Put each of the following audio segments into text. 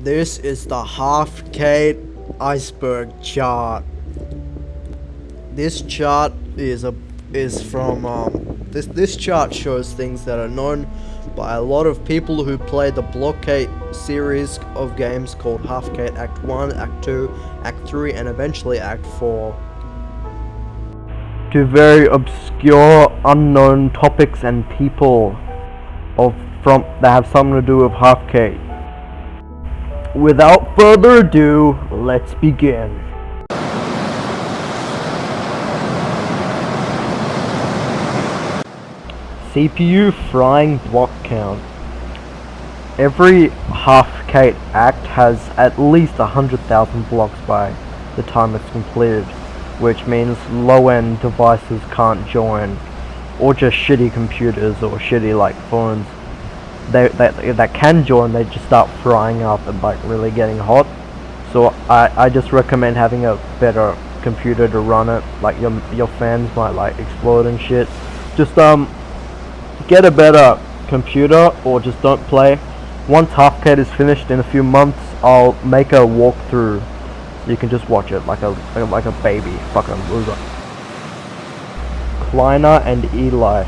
This is the half-Kate iceberg chart. This chart is from this chart shows things that are known by a lot of people who play the Blockade series of games called Half-Kate Act 1, Act 2, Act 3, and eventually Act 4. To very obscure, unknown topics and people that have something to do with Half-Kate. Without further ado, let's begin. CPU frying block count. Every Half-Kate act has at least 100,000 blocks by the time it's completed, which means low-end devices can't join, or just shitty computers or shitty phones. That can join, they just start frying up and really getting hot. So I just recommend having a better computer to run it. Your fans might explode and shit. Just get a better computer, or just don't play. Once Half-Kate is finished in a few months, I'll make a walkthrough so you can just watch it like a baby fucking loser. Kleiner and Eli.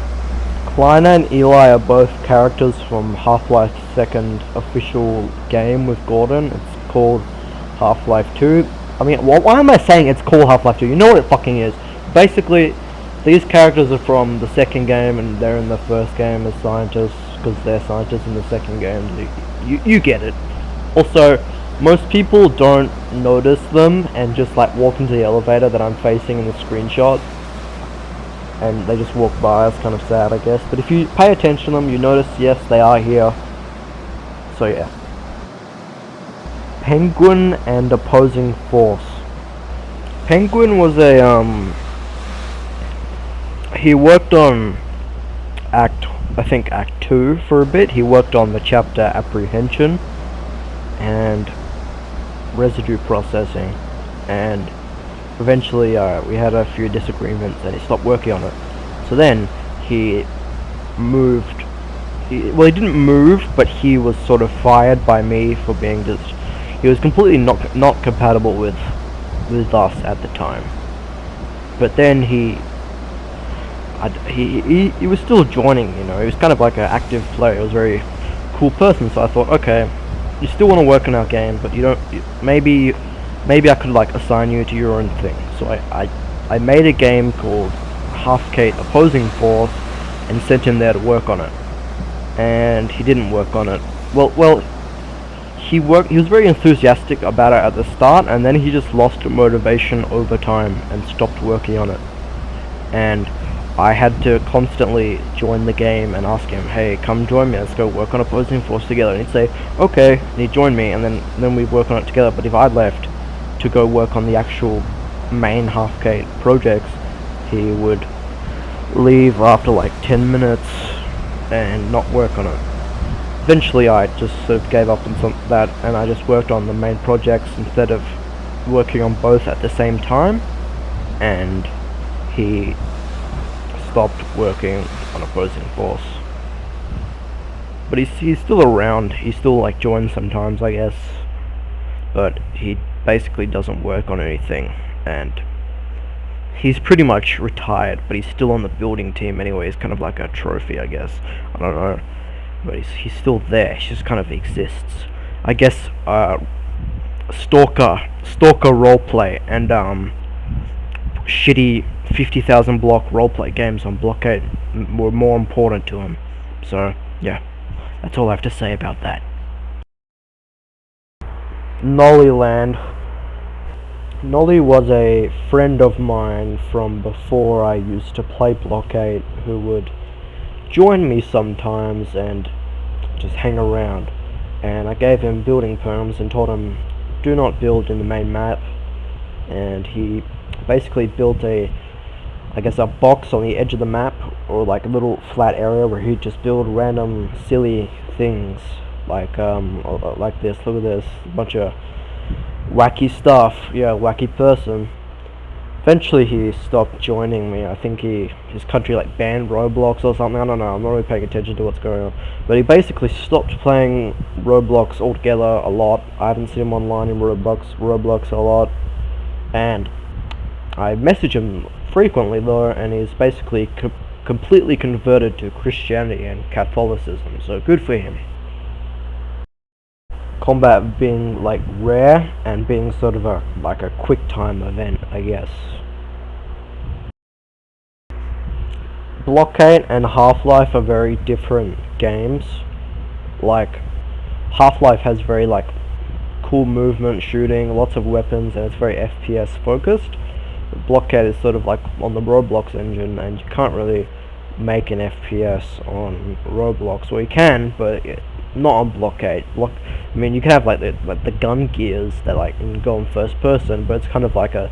Kleiner and Eli are both characters from Half-Life's second official game with Gordon. It's called Half-Life 2. I mean, why am I saying it's called Half-Life 2? You know what it fucking is. Basically, these characters are from the second game, and they're in the first game as scientists, because they're scientists in the second game. You get it. Also, most people don't notice them and just walk into the elevator that I'm facing in the screenshot, and they just walk by. It's kind of sad, I guess. But if you pay attention to them, you notice, yes, they are here. So yeah. Penguin and opposing force. Penguin was he worked on Act 2 for a bit. He worked on the chapter Apprehension and Residue Processing, and eventually we had a few disagreements and he stopped working on it. So then he moved. He didn't move, but he was sort of fired by me for being he was completely not compatible with us at the time. But then he was still joining, you know. He was kind of like an active player. He was a very cool person. So I thought, okay, you still want to work on our game, but you don't. Maybe I could assign you to your own thing. So I made a game called Half-Kate Opposing Force and sent him there to work on it. And he didn't work on it. Well, he was very enthusiastic about it at the start, and then he just lost motivation over time and stopped working on it. And I had to constantly join the game and ask him, hey, come join me, let's go work on Opposing Force together. And he'd say, okay, and he'd join me, and then we'd work on it together. But if I left to go work on the actual main Half-Kate projects, he would leave after 10 minutes and not work on it. Eventually I just sort of gave up on that, and I just worked on the main projects instead of working on both at the same time, and he stopped working on Opposing Force. But he's still around. He still joins sometimes, I guess, but he basically doesn't work on anything, and he's pretty much retired, but he's still on the building team anyway. He's kind of like a trophy, I guess. I don't know, but he's still there. He just kind of exists, I guess. Stalker roleplay and shitty 50,000 block roleplay games on Blockade were more important to him. So yeah, that's all I have to say about that. Nollyland. Nolly was a friend of mine from before I used to play Blockade, who would join me sometimes and just hang around. And I gave him building perms and told him, do not build in the main map. And he basically built a box on the edge of the map, or a little flat area where he'd just build random silly things like this. Look at this, a bunch of wacky stuff. Yeah, wacky person. Eventually he stopped joining me. I think his country like banned Roblox or something. I don't know. I'm not really paying attention to what's going on. But he basically stopped playing Roblox altogether a lot. I haven't seen him online in Roblox a lot. And I message him frequently though, and he's basically completely converted to Christianity and Catholicism. So good for him. Combat being like rare and being sort of a quick time event, I guess. Blockade and Half-Life are very different games. Like Half-Life has very like cool movement, shooting, lots of weapons, and it's very FPS focused. Blockade is sort of like on the Roblox engine, and you can't really make an FPS on Roblox. Well, you can, but not on Blockade. I mean, you can have like the gun gears that like can go in first person, but it's kind of like a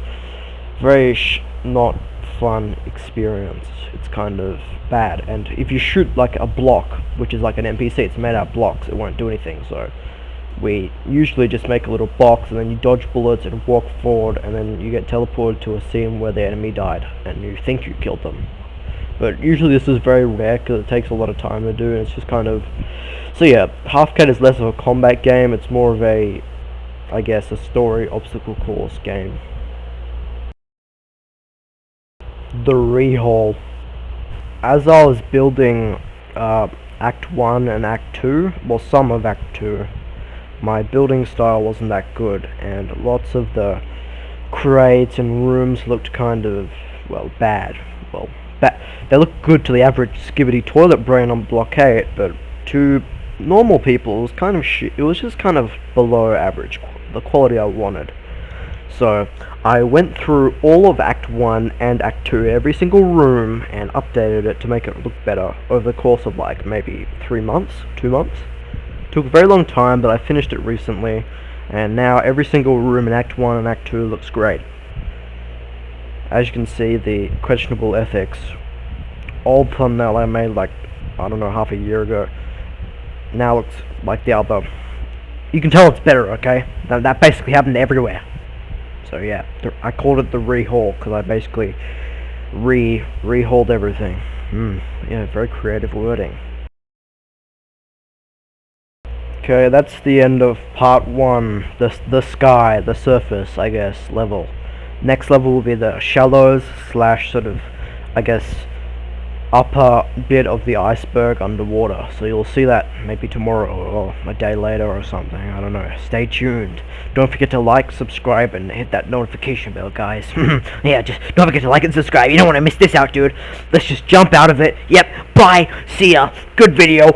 very not fun experience. It's kind of bad, and if you shoot like a block, which is like an NPC, it's made out of blocks, it won't do anything. So we usually just make a little box, and then you dodge bullets and walk forward, and then you get teleported to a scene where the enemy died, and you think you killed them. But usually this is very rare because it takes a lot of time to do, and it's just kind of... So yeah, Half-Cat is less of a combat game, it's more of a, I guess, a story obstacle course game. The rehaul. As I was building Act 1 and Act 2, well, some of Act 2, my building style wasn't that good, and lots of the crates and rooms looked kind of, well, bad. Well, they look good to the average skibbity toilet brain on Blockade, but to normal people, it was kind of it was just kind of below average, the quality I wanted. So I went through all of Act 1 and Act 2, every single room, and updated it to make it look better over the course of like maybe 3 months, 2 months. Took a very long time, but I finished it recently, and now every single room in Act 1 and Act 2 looks great. As you can see, the questionable ethics old thumbnail I made like, I don't know, half a year ago, now looks like the other. You can tell it's better, okay? That basically happened everywhere. So yeah, I called it the rehaul because I basically rehauled everything. Yeah, very creative wording. Okay, that's the end of part 1, the sky, the surface, I guess, level. Next level will be the shallows / sort of, I guess, upper bit of the iceberg underwater. So you'll see that maybe tomorrow or a day later or something, I don't know. Stay tuned. Don't forget to like, subscribe, and hit that notification bell, guys. Yeah, just don't forget to like and subscribe. You don't want to miss this out, dude. Let's just jump out of it. Yep, bye, see ya, good video.